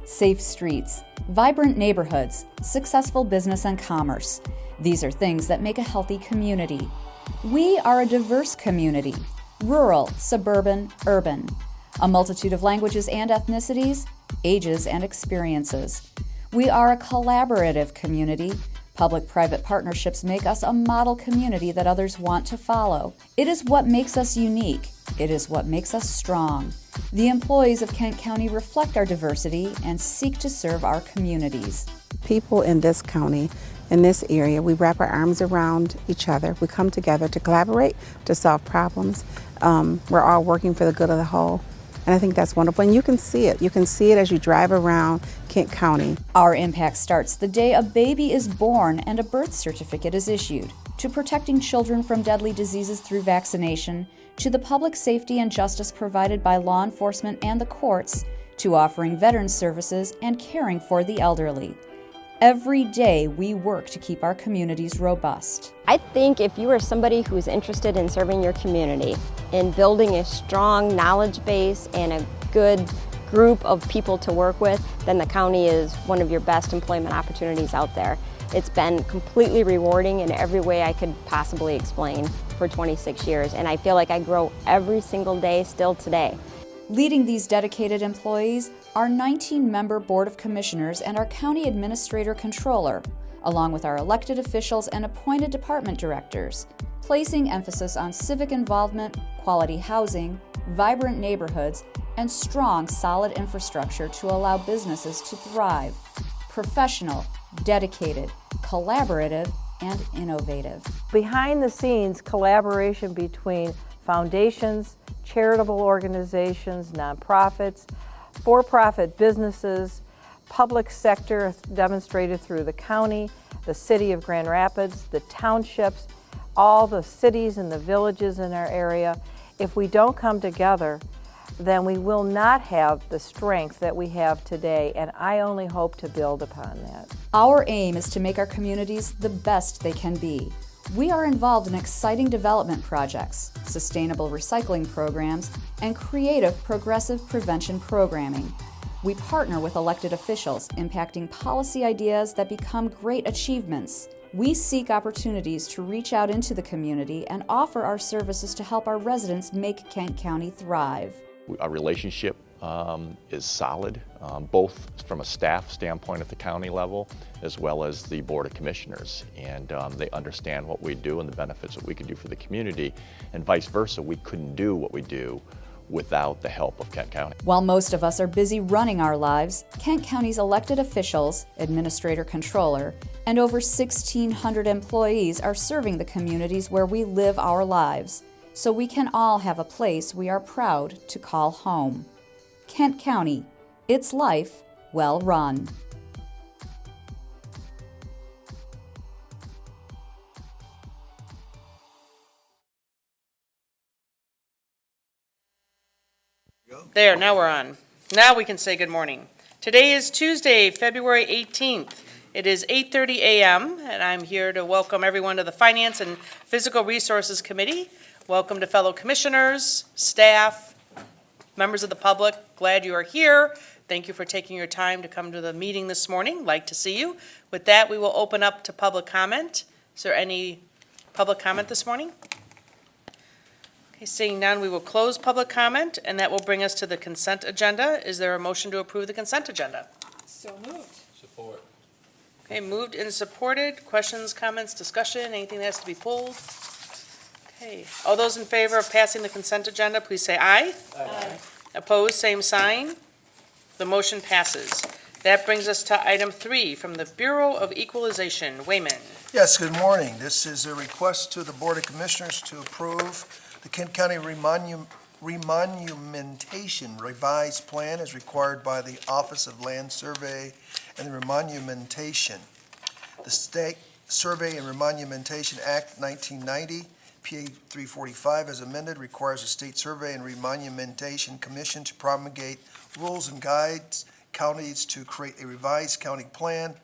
safe streets, vibrant neighborhoods, successful business and commerce. These are things that make a healthy community. We are a diverse community, rural, suburban, urban, a multitude of languages and ethnicities, ages and experiences. We are a collaborative community. Public-private partnerships make us a model community that others want to follow. It is what makes us unique. It is what makes us strong. The employees of Kent County reflect our diversity and seek to serve our communities. People in this county, in this area, we wrap our arms around each other. We come together to collaborate, to solve problems. We're all working for the good of the whole. And I think that's wonderful. And you can see it. You can see it as you drive around Kent County. Our impact starts the day a baby is born and a birth certificate is issued, to protecting children from deadly diseases through vaccination, to the public safety and justice provided by law enforcement and the courts, to offering veteran services and caring for the elderly. Every day we work to keep our communities robust. I think if you are somebody who is interested in serving your community, in building a strong knowledge base and a good group of people to work with, then the county is one of your best employment opportunities out there. It's been completely rewarding in every way I could possibly explain for 26 years, and I feel like I grow every single day still today. Leading these dedicated employees, our 19-member Board of Commissioners and our County Administrator Controller, along with our elected officials and appointed department directors, placing emphasis on civic involvement, quality housing, vibrant neighborhoods, and strong, solid infrastructure to allow businesses to thrive. Professional, dedicated, collaborative, and innovative. Behind the scenes, collaboration between foundations, charitable organizations, nonprofits, for-profit businesses, public sector demonstrated through the county, the city of Grand Rapids, the townships, all the cities and the villages in our area. If we don't come together, then we will not have the strength that we have today, and I only hope to build upon that. Our aim is to make our communities the best they can be. We are involved in exciting development projects, sustainable recycling programs, and creative progressive prevention programming. We partner with elected officials, impacting policy ideas that become great achievements. We seek opportunities to reach out into the community and offer our services to help our residents make Kent County thrive. Our relationship is solid, both from a staff standpoint at the county level as well as the Board of Commissioners. And they understand what we do and the benefits that we can do for the community, and vice versa. We couldn't do what we do without the help of Kent County. While most of us are busy running our lives, Kent County's elected officials, administrator controller, and over 1,600 employees are serving the communities where we live our lives, so we can all have a place we are proud to call home. Kent County, its life well run. There, now we're on. Now we can say good morning. Today is Tuesday, February 18th. It is 8:30 a.m., and I'm here to welcome everyone to the Finance and Physical Resources Committee. Welcome to fellow commissioners, staff, members of the public. Glad you are here. Thank you for taking your time to come to the meeting this morning. Like to see you. With that, we will open up to public comment. Is there any public comment this morning? Okay, seeing none, we will close public comment, and that will bring us to the consent agenda. Is there a motion to approve the consent agenda? So moved. Support. Okay, moved and supported. Questions, comments, discussion, anything that has to be pulled? Okay, all those in favor of passing the consent agenda, please say aye. Aye. Opposed, same sign. The motion passes. That brings us to item 3 from the Bureau of Equalization. Wayman. Yes, good morning. This is a request to the Board of Commissioners to approve the Kent County Remonumentation Revised Plan as required by the Office of Land Survey and the Remonumentation. The State Survey and Remonumentation Act 1990, PA 345 as amended, requires the State Survey and Remonumentation Commission to promulgate rules and guides counties to create a revised county plan.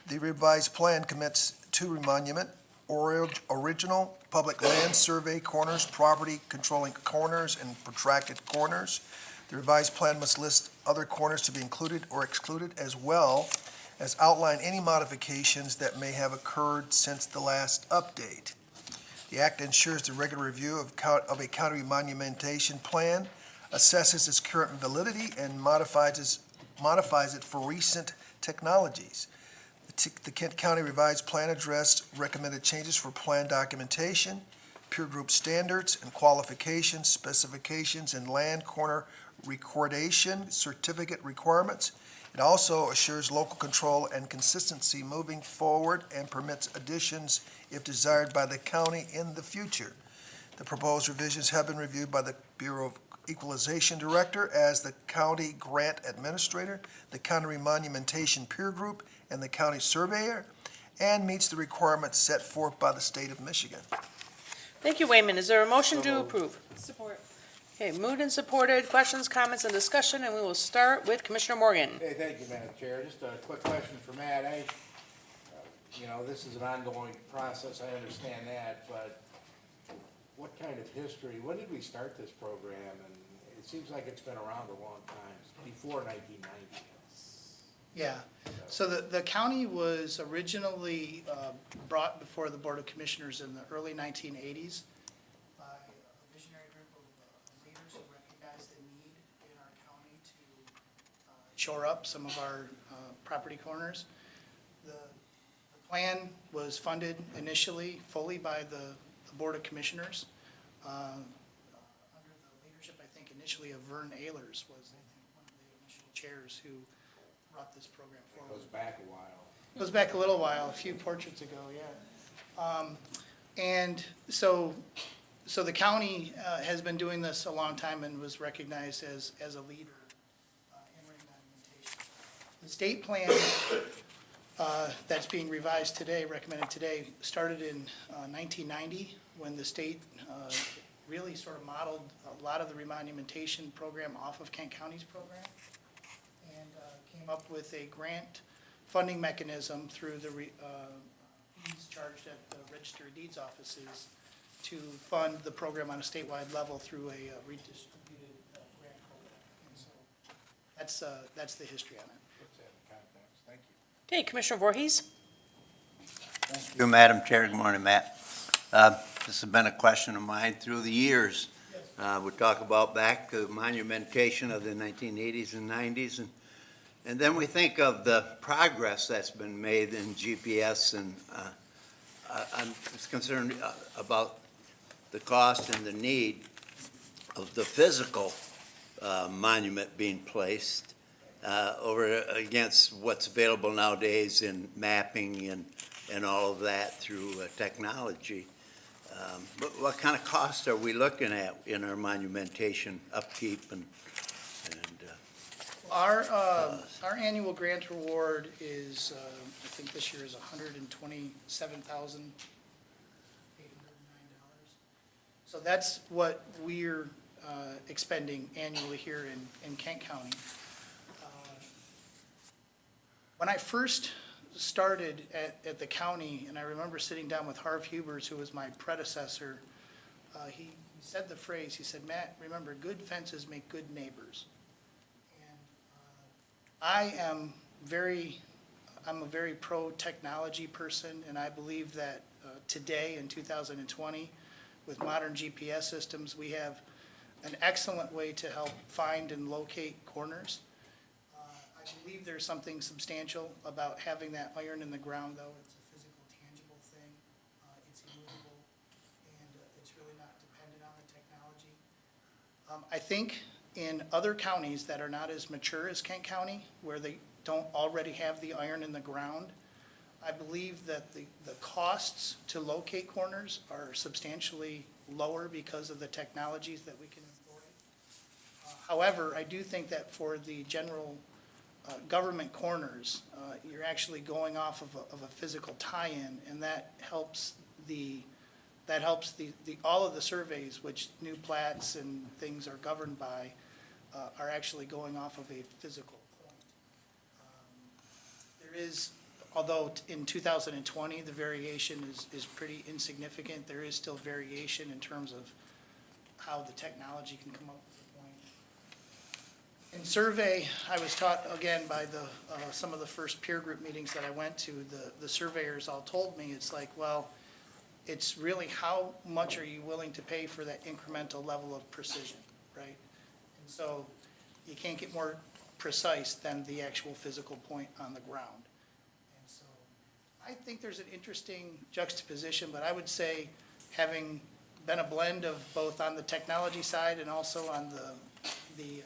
The revised plan commits to remonument, original public land survey corners, property controlling corners and protracted corners, The revised plan must list other corners to be included or excluded, as well as outline any modifications that may have occurred since the last update. The act ensures the regular review of a county monumentation plan, assesses its current validity, and modifies it for recent technologies. The Kent County Revised Plan addressed recommended changes for plan documentation, peer group standards and qualifications, specifications, and land corner recordation certificate requirements. It also assures local control and consistency moving forward and permits additions if desired by the county in the future. The proposed revisions have been reviewed by the Bureau of Equalization Director as the county grant administrator, the county monumentation peer group, and the county surveyor, and meets the requirements set forth by the state of Michigan. Thank you, Wayman. Is there a motion to approve? Support. Okay, moved and supported. Questions, comments, and discussion, and we will start with Commissioner Morgan. Hey, thank you, Madam Chair. Just a quick question for Matt. This is an ongoing process, I understand that, but what kind of history, when did we start this program? And it seems like it's been around a long time, before 1990. Yeah, so the county was originally brought before the Board of Commissioners in the early 1980s by a visionary group of leaders who recognized the need in our county to shore up some of our property corners. The plan was funded initially fully by the Board of Commissioners under the leadership, I think, initially of Vern Ehlers was, I think, one of the initial chairs who brought this program forward. It goes back a while. It goes back a little while, a few portraits ago, yeah. And so the county has been doing this a long time and was recognized as a leader in monumentation. The state plan that's being revised today, recommended today, started in 1990 when the state really sort of modeled a lot of the remonumentation program off of Kent County's program. Came up with a grant funding mechanism through the fees charged at the Register of Deeds offices to fund the program on a statewide level through a redistributed grant program. And so that's the history on it. Puts that in context. Thank you. Okay, Commissioner Voorhees. Thank you, Madam Chair. Good morning, Matt. This has been a question of mine through the years. We talk about back to monumentation of the 1980s and 90s, and then we think of the progress that's been made in GPS, and I'm concerned about the cost and the need of the physical monument being placed over against what's available nowadays in mapping and all of that through technology. But what kind of costs are we looking at in our monumentation upkeep and Our annual grant reward is, I think this year is $127,809. So that's what we're expending annually here in Kent County. When I first started at the county, and I remember sitting down with Harv Hubers, who was my predecessor, he said the phrase, he said, "Matt, remember, good fences make good neighbors." I'm a very pro-technology person, and I believe that today in 2020, with modern GPS systems, we have an excellent way to help find and locate corners. I believe there's something substantial about having that iron in the ground, though. It's a physical, tangible thing. It's immovable, and it's really not dependent on the technology. I think in other counties that are not as mature as Kent County, where they don't already have the iron in the ground, I believe that the costs to locate corners are substantially lower because of the technologies that we can employ. However, I do think that for the general government corners, you're actually going off of a physical tie-in, and that helps all of the surveys, which new plats and things are governed by, are actually going off of a physical point. There is, although in 2020 the variation is pretty insignificant, there is still variation in terms of how the technology can come up with a point. In survey, I was taught again by some of the first peer group meetings that I went to, the surveyors all told me, it's like, well, it's really how much are you willing to pay for that incremental level of precision, right? And so you can't get more precise than the actual physical point on the ground. And so I think there's an interesting juxtaposition, but I would say having been a blend of both on the technology side and also on the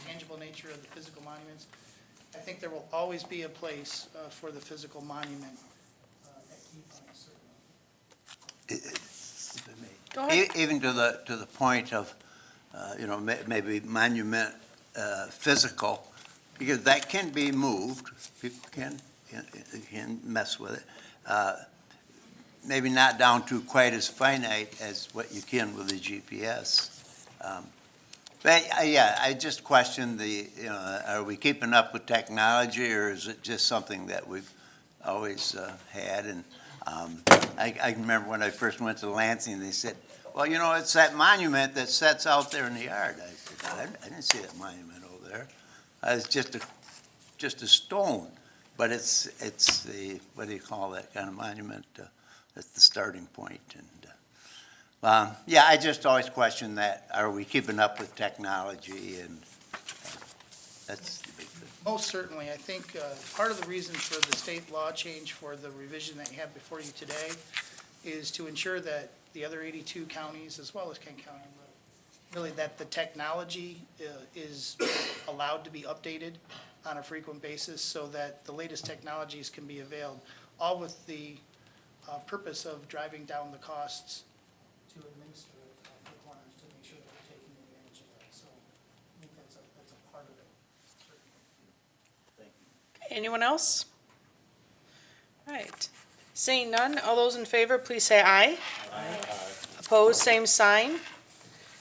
tangible nature of the physical monuments, I think there will always be a place for the physical monument at key points, certainly. Go ahead. Even to the point of, maybe monument physical, because that can be moved, people can mess with it. Maybe not down to quite as finite as what you can with the GPS. But yeah, I just question are we keeping up with technology, or is it just something that we've always had? And I remember when I first went to Lansing, they said, well, it's that monument that sits out there in the yard. I said, I didn't see that monument over there. It's just a stone, but it's the, what do you call that kind of monument? That's the starting point. And yeah, I just always question that. Are we keeping up with technology? And that's the big thing. Most certainly. I think part of the reason for the state law change for the revision that you have before you today is to ensure that the other 82 counties, as well as Kent County, really that the technology is allowed to be updated on a frequent basis so that the latest technologies can be availed, all with the purpose of driving down the costs to administer requirements to make sure that we're taking advantage of that. So I think that's a part of it. Anyone else? All right. Seeing none, all those in favor, please say aye. Aye. Opposed, same sign.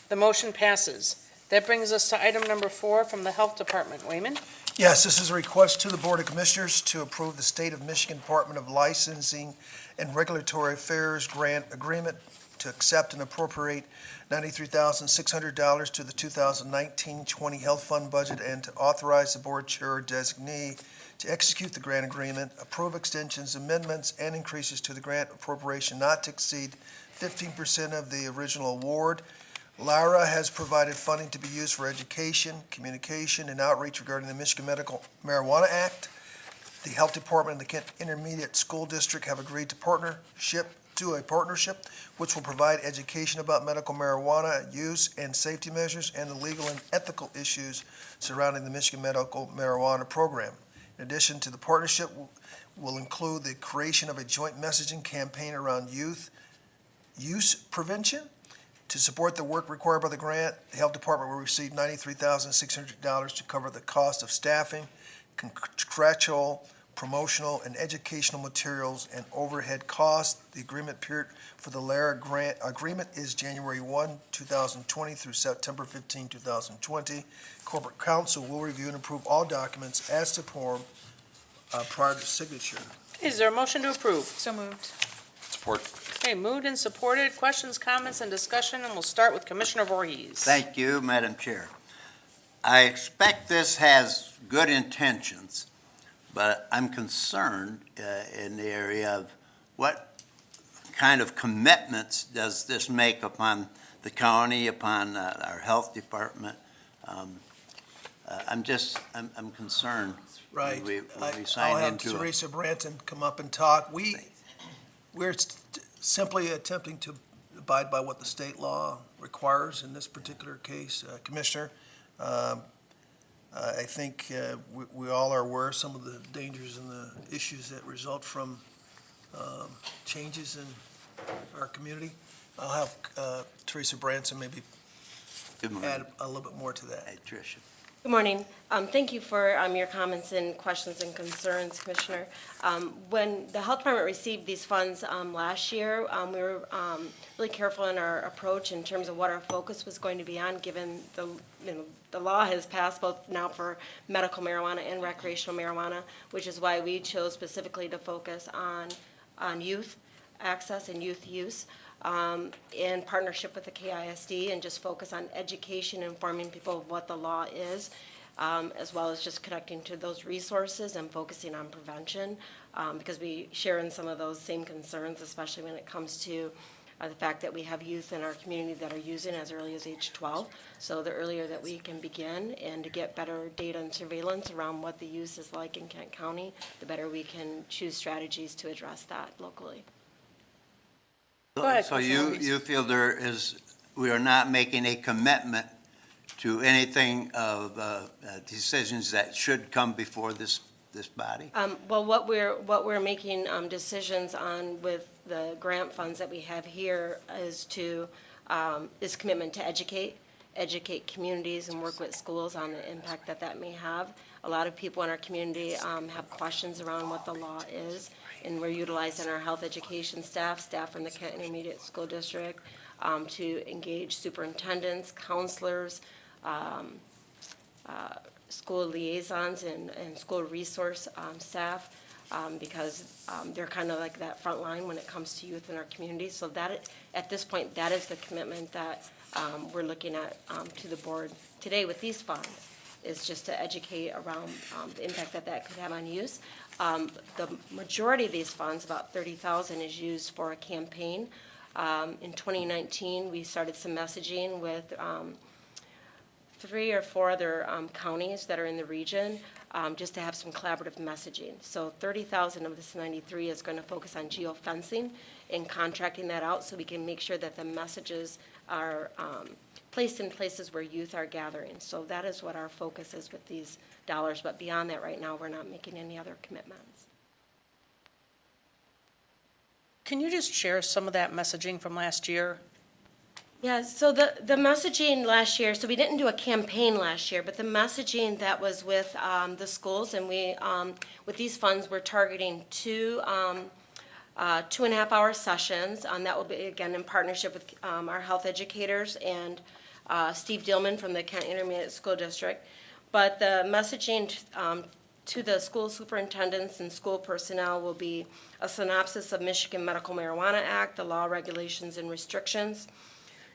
The motion passes. That brings us to item number 4 from the Health Department. Wayman? Yes, this is a request to the Board of Commissioners to approve the State of Michigan Department of Licensing and Regulatory Affairs grant agreement to accept and appropriate $93,600 to the 2019-20 Health Fund budget and to authorize the board chair or designee to execute the grant agreement, approve extensions, amendments, and increases to the grant appropriation not to exceed 15% of the original award. LARA has provided funding to be used for education, communication, and outreach regarding the Michigan Medical Marijuana Act. The Health Department and the Kent Intermediate School District have agreed to a partnership which will provide education about medical marijuana use and safety measures and the legal and ethical issues surrounding the Michigan Medical Marijuana Program. In addition to the partnership will include the creation of a joint messaging campaign around youth use prevention. To support the work required by the grant, the Health Department will receive $93,600 to cover the cost of staffing, contractual, promotional, and educational materials and overhead costs. The agreement period for the LARA grant agreement is January 1, 2020 through September 15, 2020. Corporate Counsel will review and approve all documents as to form prior to signature. Is there a motion to approve? So moved. Support. Okay, moved and supported. Questions, comments, and discussion, and we'll start with Commissioner Voorhees. Thank you, Madam Chair. I expect this has good intentions, but I'm concerned in the area of what kind of commitments does this make upon the county, upon our health department? I'm concerned. Right. We I'll sign have into Teresa Branton come up and talk. We're simply attempting to abide by what the state law requires in this particular case, Commissioner. I think we all are aware of some of the dangers and the issues that result from changes in our community. I'll have Teresa Branson maybe add a little bit more to that. Hey, Tricia. Good morning. Thank you for your comments and questions and concerns, Commissioner. When the Health Department received these funds last year, we were really careful in our approach in terms of what our focus was going to be on, given the law has passed both now for medical marijuana and recreational marijuana, which is why we chose specifically to focus on youth access and youth use. In partnership with the KISD, and just focus on education, informing people of what the law is. as well as just connecting to those resources and focusing on prevention, because we share in some of those same concerns, especially when it comes to the fact that we have youth in our community that are using as early as age 12. So the earlier that we can begin and to get better data and surveillance around what the use is like in Kent County, the better we can choose strategies to address that locally. Go ahead, So Commissioner you feel we are not making a commitment to anything of decisions that should come before this body? Well, what we're making decisions on with the grant funds that we have here is commitment to educate communities and work with schools on the impact that may have. A lot of people in our community have questions around what the law is, and we're utilizing our health education staff from the Kent Intermediate School District to engage superintendents, counselors, school liaisons and school resource staff, because they're kind of like that front line when it comes to youth in our community. So that, at this point, that is the commitment that we're looking at to the board today with these funds, is just to educate around the impact that could have on youth. The majority of these funds, about $30,000, is used for a campaign. In 2019, we started some messaging with 3 or 4 other counties that are in the region, just to have some collaborative messaging. So 30,000 of this 93 is going to focus on geofencing and contracting that out so we can make sure that the messages are placed in places where youth are gathering. So that is what our focus is with these dollars. But beyond that, right now, we're not making any other commitments. Can you just share some of that messaging from last year? Yeah, so the messaging last year, so we didn't do a campaign last year, but the messaging that was with the schools, and we, with these funds, we're targeting 2 2.5-hour sessions. That will be, again, in partnership with our health educators and Steve Dillman from the Kent Intermediate School District. But the messaging to the school superintendents and school personnel will be a synopsis of Michigan Medical Marijuana Act, the law, regulations, and restrictions.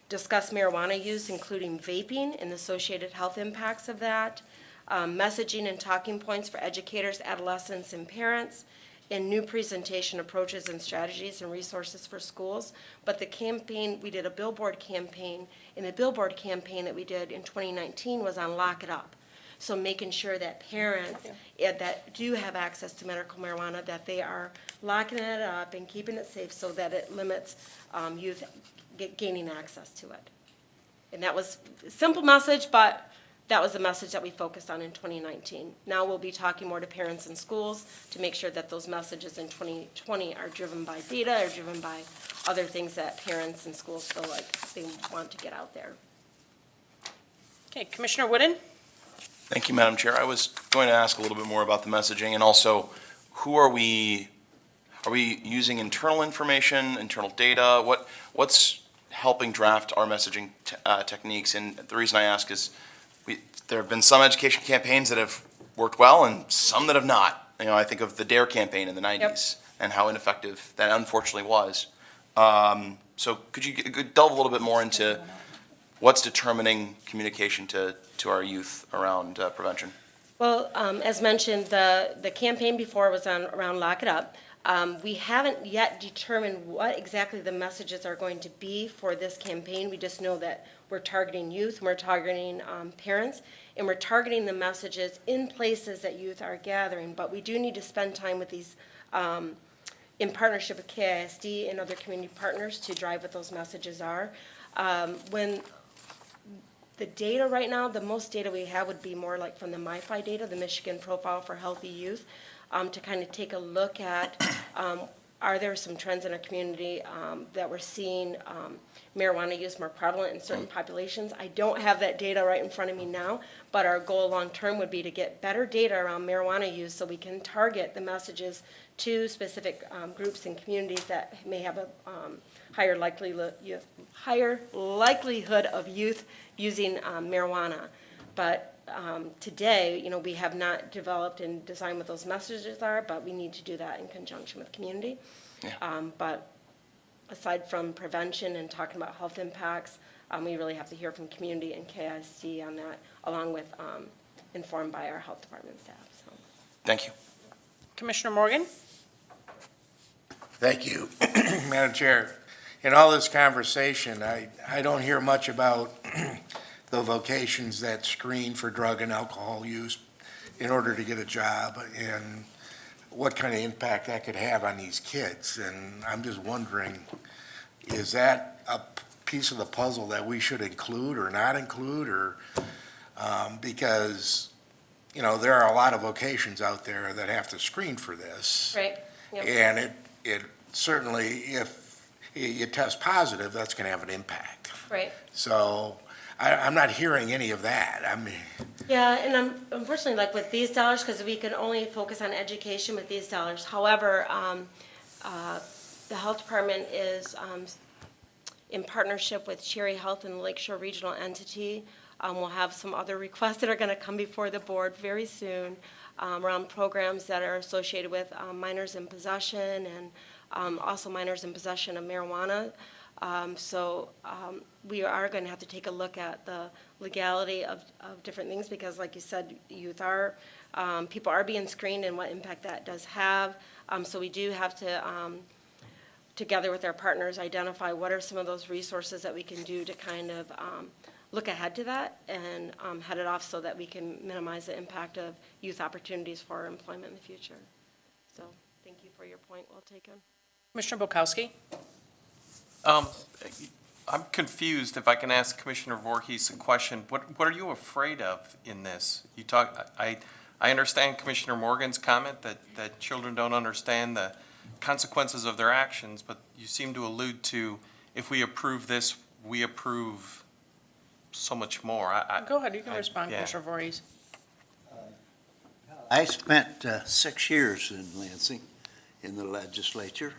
Discuss marijuana use, including vaping and the associated health impacts of that, messaging and talking points for educators, adolescents, and parents, and new presentation approaches and strategies and resources for schools. But the campaign, we did a billboard campaign, and the billboard campaign that we did in 2019 was on Lock It Up. So making sure that parents that do have access to medical marijuana, that they are locking it up and keeping it safe so that it limits youth gaining access to it. And that was a simple message, but that was the message that we focused on in 2019. Now we'll be talking more to parents and schools to make sure that those messages in 2020 are driven by data, or driven by other things that parents and schools feel like they want to get out there. Okay, Commissioner Wooden? Thank you, Madam Chair. I was going to ask a little bit more about the messaging, and also, who are we using internal information, internal data? What's helping draft our messaging techniques? And the reason I ask is there have been some education campaigns that have worked well and some that have not. You know, I think of the DARE campaign in the 90s and how ineffective that unfortunately was. So could you delve a little bit more into what's determining communication to our youth around prevention? Well, as mentioned, the campaign before was around Lock It Up. We haven't yet determined what exactly the messages are going to be for this campaign. We just know that we're targeting youth, we're targeting parents, and we're targeting the messages in places that youth are gathering. But we do need to spend time with these, in partnership with KISD and other community partners, to drive what those messages are. When the data right now, the most data we have would be more like from the MiFi data, the Michigan Profile for Healthy Youth, to kind of take a look at, are there some trends in our community that we're seeing marijuana use more prevalent in certain populations? I don't have that data right in front of me now, but our goal long term would be to get better data around marijuana use so we can target the messages to specific groups and communities that may have a higher likelihood of youth using marijuana. But today, you know, we have not developed and designed what those messages are, but we need to do that in conjunction with community. Yeah. But aside from prevention and talking about health impacts, we really have to hear from community and KISD on that, along with informed by our health department staff, so. Thank you. Commissioner Morgan? Thank you, Madam Chair. In all this conversation, I don't hear much about the vocations that screen for drug and alcohol use in order to get a job, and what kind of impact that could have on these kids. And I'm just wondering, is that a piece of the puzzle that we should include or not include, or because, you know, there are a lot of vocations out there that have to screen for this. Right, yep. And it certainly, if you test positive, that's going to have an impact. Right. So I'm not hearing any of that. I mean, Yeah, and unfortunately, like with these dollars, because we can only focus on education with these dollars. However, the health department is in partnership with Cherry Health and the Lakeshore Regional Entity. We'll have some other requests that are going to come before the board very soon around programs that are associated with minors in possession and also minors in possession of marijuana. So we are going to have to take a look at the legality of different things because, like you said, youth are, people are being screened and what impact that does have. So we do have to, together with our partners, identify what are some of those resources that we can do to kind of look ahead to that and head it off so that we can minimize the impact of youth opportunities for employment in the future. So thank you for your point. Well taken. Commissioner Bukowski? I'm confused. If I can ask Commissioner Voorhees a question, what are you afraid of in this? You talk. I understand Commissioner Morgan's comment that children don't understand the consequences of their actions, but you seem to allude to if we approve this, we approve so much more. Go ahead, you can respond, Commissioner Voorhees. I spent 6 years in Lansing in the legislature,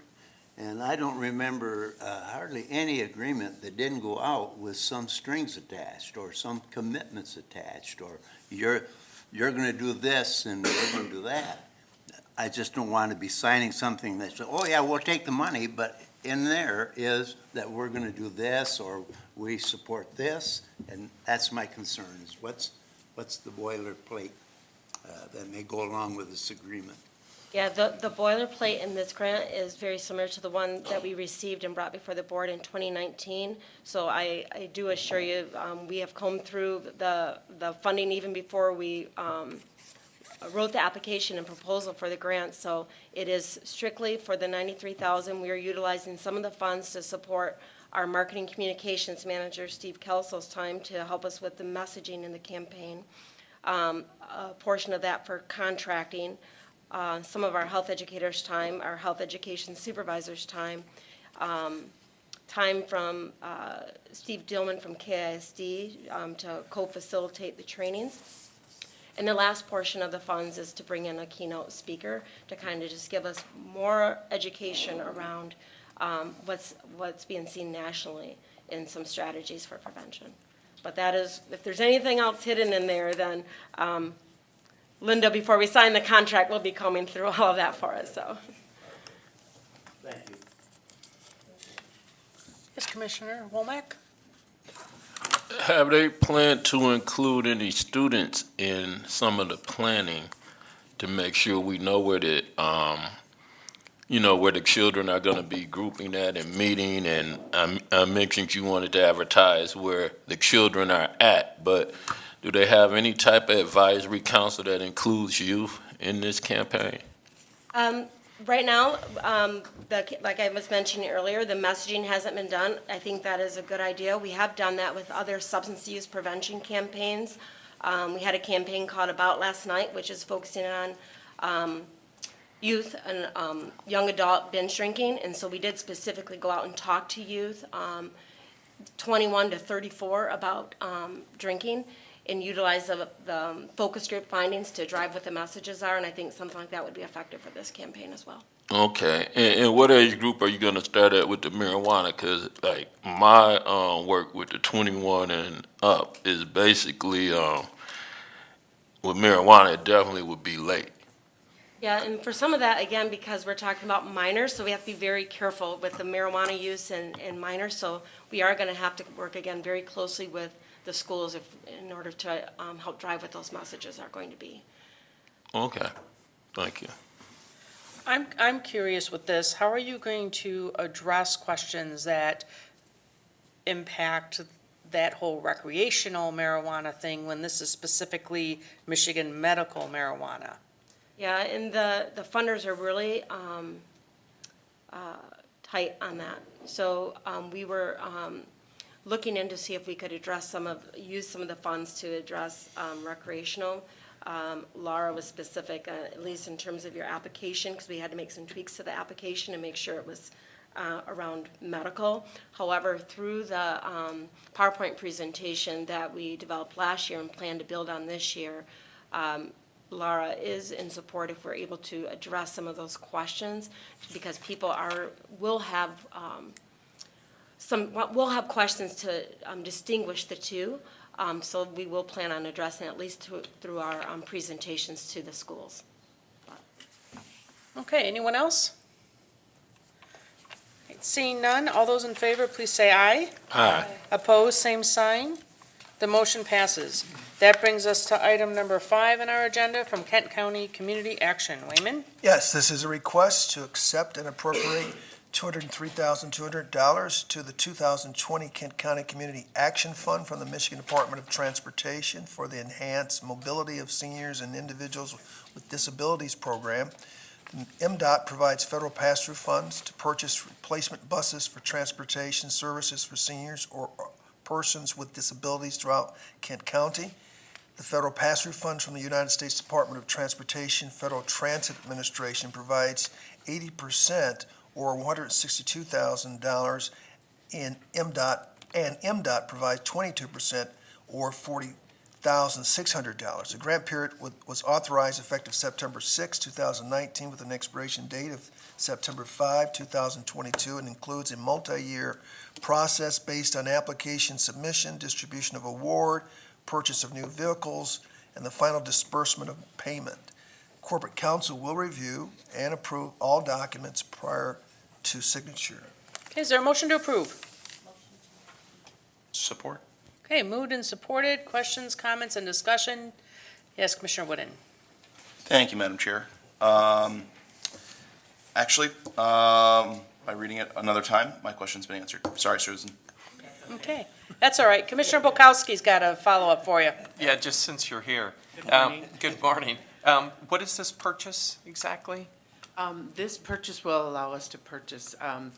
and I don't remember hardly any agreement that didn't go out with some strings attached or some commitments attached, or you're going to do this and we're going to do that. I just don't want to be signing something that says, oh yeah, we'll take the money, but in there is that we're going to do this or we support this, and that's my concern is what's the boilerplate that may go along with this agreement. Yeah, the boilerplate in this grant is very similar to the one that we received and brought before the board in 2019. So I do assure you, we have combed through the funding even before we wrote the application and proposal for the grant. So it is strictly for the $93,000. We are utilizing some of the funds to support our marketing communications manager, Steve Kelso's time to help us with the messaging in the campaign. A portion of that for contracting. Some of our health educators' time, our health education supervisors' time, time from Steve Dillman from KISD to co-facilitate the trainings. And the last portion of the funds is to bring in a keynote speaker to kind of just give us more education around what's being seen nationally in some strategies for prevention. But that is, if there's anything else hidden in there, then Linda, before we sign the contract, will be combing through all of that for us, so. Thank you. Yes, Commissioner Womack? Have they planned to include any students in some of the planning to make sure we know where the, where the children are going to be grouping at and meeting? And I mentioned you wanted to advertise where the children are at, but do they have any type of advisory council that includes youth in this campaign? Right now, like I was mentioning earlier, the messaging hasn't been done. I think that is a good idea. We have done that with other substance use prevention campaigns. We had a campaign called About Last Night, which is focusing on youth and young adult binge drinking. And so we did specifically go out and talk to youth, 21 to 34, about drinking, and utilize the focus group findings to drive what the messages are, and I think something like that would be effective for this campaign as well. Okay, and what age group are you going to start at with the marijuana? Because like my work with the 21 and up is basically with marijuana, it definitely would be late. Yeah, and for some of that, again, because we're talking about minors, so we have to be very careful with the marijuana use and minors, so we are going to have to work again very closely with the schools in order to help drive what those messages are going to be. Okay, thank you. I'm curious with this, how are you going to address questions that impact that whole recreational marijuana thing when this is specifically Michigan medical marijuana? Yeah, and the funders are really tight on that. So we were looking in to see if we could use some of the funds to address recreational. Laura was specific, at least in terms of your application, because we had to make some tweaks to the application and make sure it was around medical. However, through the PowerPoint presentation that we developed last year and plan to build on this year, Laura is in support if we're able to address some of those questions, because people will have questions to distinguish the two. So we will plan on addressing at least through our presentations to the schools. Okay, anyone else? Seeing none, all those in favor, please say aye. Aye. Opposed, same sign. The motion passes. That brings us to item number 5 in our agenda from Kent County Community Action. Wayman? Yes, this is a request to accept and appropriate $203,200 to the 2020 Kent County Community Action Fund from the Michigan Department of Transportation for the Enhanced Mobility of Seniors and Individuals with Disabilities Program. MDOT provides federal pass-through funds to purchase replacement buses for transportation services for seniors or persons with disabilities throughout Kent County. The federal pass-through funds from the United States Department of Transportation Federal Transit Administration provides 80% or $162,000 in MDOT, and MDOT provides 22% or $40,600. The grant period was authorized effective September 6, 2019, with an expiration date of September 5, 2022, and includes a multi-year process based on application submission, distribution of award, purchase of new vehicles, and the final disbursement of payment. Corporate Counsel will review and approve all documents prior to signature. Okay, is there a motion to approve? Support. Okay, moved and supported. Questions, comments, and discussion? Yes, Commissioner Wooden. Thank you, Madam Chair. Actually, by reading it another time, my question's been answered. Sorry, Susan. Okay, that's all right. Commissioner Polkowski's got a follow-up for you. Yeah, just since you're here. Good morning. What is this purchase exactly? This purchase will allow us to purchase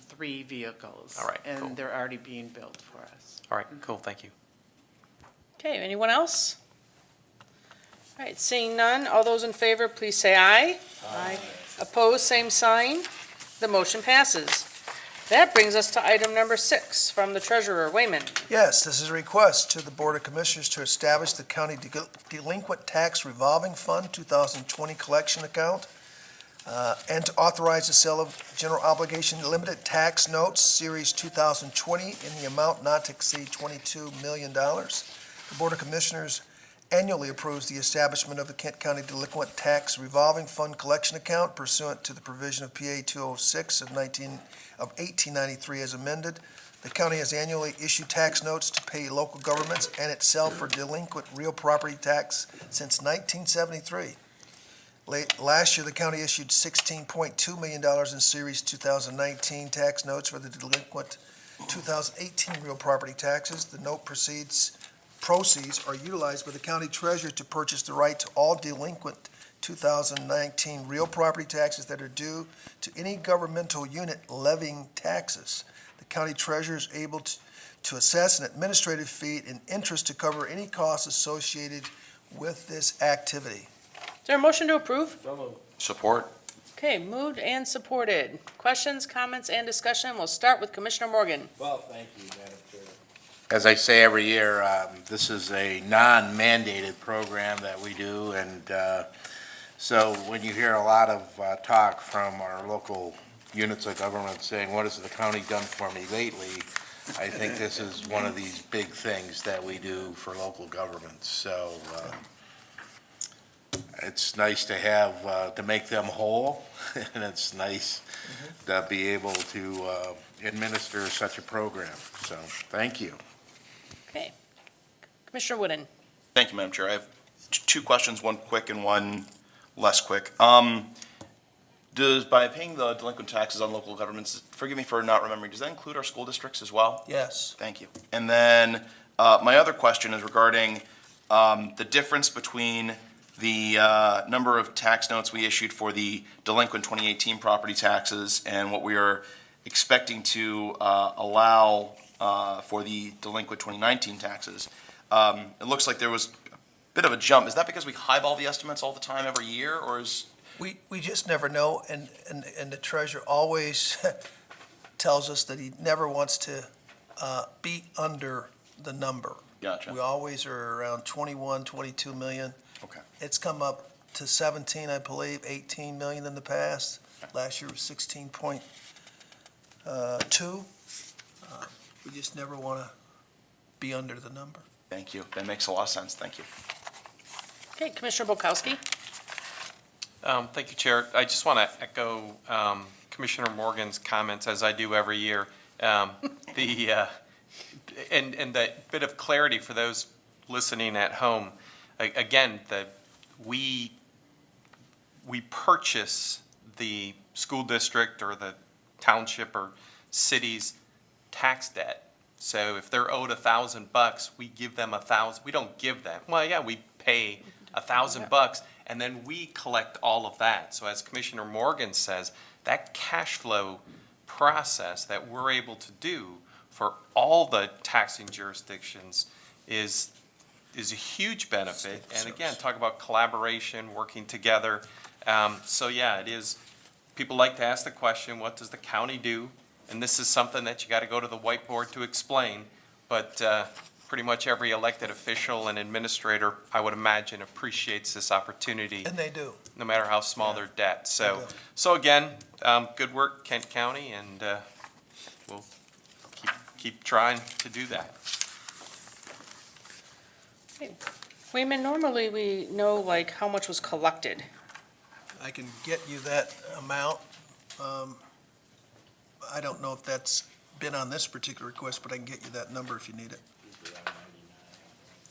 3 vehicles. All right, cool. And they're already being built for us. All right, cool, thank you. Okay, anyone else? All right, seeing none, all those in favor, please say aye. Aye. Opposed, same sign. The motion passes. That brings us to item number 6 from the Treasurer. Wayman. Yes, this is a request to the Board of Commissioners to establish the County Delinquent Tax Revolving Fund 2020 collection account, and to authorize the sale of general obligation limited tax notes, Series 2020, in the amount not to exceed $22 million. The Board of Commissioners annually approves the establishment of the Kent County Delinquent Tax Revolving Fund collection account pursuant to the provision of PA 206 of 1893 as amended. The county has annually issued tax notes to pay local governments and itself for delinquent real property tax since 1973. Last year, the county issued $16.2 million in Series 2019 tax notes for the delinquent 2018 real property taxes. The note proceeds are utilized by the county treasurer to purchase the right to all delinquent 2019 real property taxes that are due to any governmental unit levying taxes. The county treasurer is able to assess an administrative fee and interest to cover any costs associated with this activity. Is there a motion to approve? Support. Okay, moved and supported. Questions, comments, and discussion? We'll start with Commissioner Morgan. Well, thank you, Madam Chair. As I say every year, this is a non-mandated program that we do, and so when you hear a lot of talk from our local units of government saying, what has the county done for me lately, I think this is one of these big things that we do for local governments. So it's nice to have, to make them whole, and it's nice to be able to administer such a program. So, thank you. Okay. Commissioner Wooden. Thank you, Madam Chair. I have two questions, one quick and one less quick. Does, by paying the delinquent taxes on local governments, forgive me for not remembering, does that include our school districts as well? Yes. Thank you. And then my other question is regarding the difference between the number of tax notes we issued for the delinquent 2018 property taxes and what we are expecting to allow for the delinquent 2019 taxes. It looks like there was a bit of a jump. Is that because we highball the estimates all the time every year, or is? We just never know, and the treasurer always tells us that he never wants to be under the number. Gotcha. We always are around 21, 22 million. Okay. It's come up to 17, I believe, 18 million in the past. Last year was 16.2. We just never want to be under the number. Thank you. That makes a lot of sense. Thank you. Okay, Commissioner Bukowski. Thank you, Chair. I just want to echo Commissioner Morgan's comments, as I do every year. And that bit of clarity for those listening at home. Again, we purchase the school district or the township or city's tax debt. So if they're owed $1,000, we give them $1,000. We don't give them. Well, yeah, we pay $1,000, and then we collect all of that. So as Commissioner Morgan says, that cash flow process that we're able to do for all the taxing jurisdictions is a huge benefit. And again, talk about collaboration, working together. So yeah, it is. People like to ask the question, what does the county do? And this is something that you got to go to the whiteboard to explain. But pretty much every elected official and administrator, I would imagine, appreciates this opportunity. And they do. No matter how small their debt. So again, good work, Kent County, and we'll keep trying to do that. Okay. Wayman, normally we know like how much was collected. I can get you that amount. I don't know if that's been on this particular request, but I can get you that number if you need it.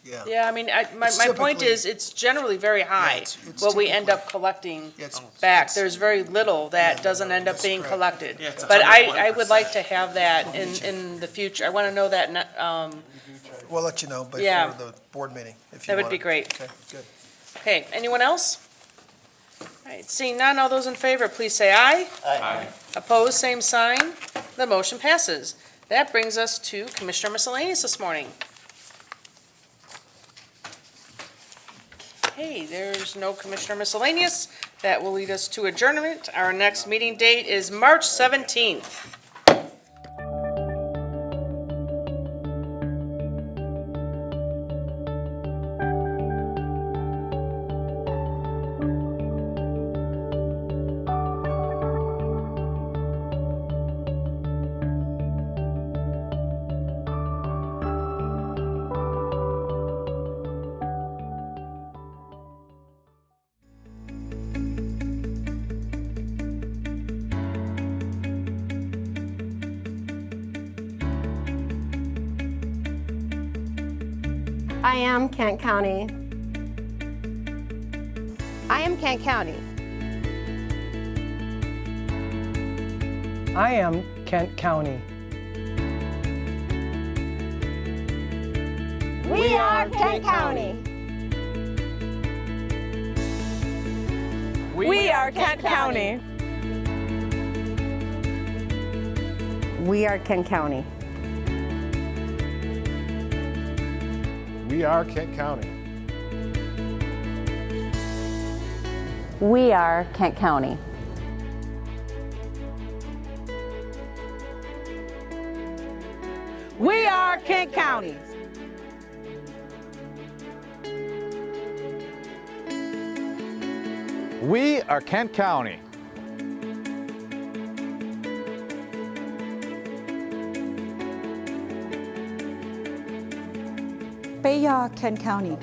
Yeah. Yeah, I mean, my point is, it's generally very high, it's what we end up collecting back. There's very little that doesn't end up being collected. Yeah, it's But I would like to have that in the future. I want to know that, We'll let you know before Yeah. the board meeting if you that would want be it. great. Okay, good. Okay, anyone else? All right, seeing none, all those in favor, please say aye. Aye. Opposed, same sign. The motion passes. That brings us to Commissioner Miscellaneous this morning. Okay, there's no Commissioner Miscellaneous. That will lead us to adjournment. Our next meeting date is March 17th. I am Kent County. I am Kent County. I am Kent County. We are Kent County. We are Kent County. We are Kent County. We are Kent County. We are Kent County. We are Kent County. We are Kent County. Bayard, Kent County.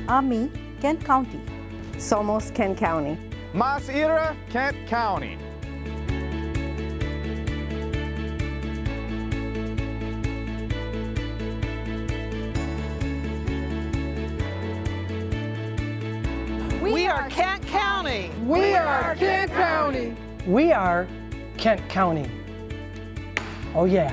Ami, Kent County. Somos, Kent County. Mas Ira, Kent County. We are Kent County. We are Kent County. We are Kent County. Oh yeah.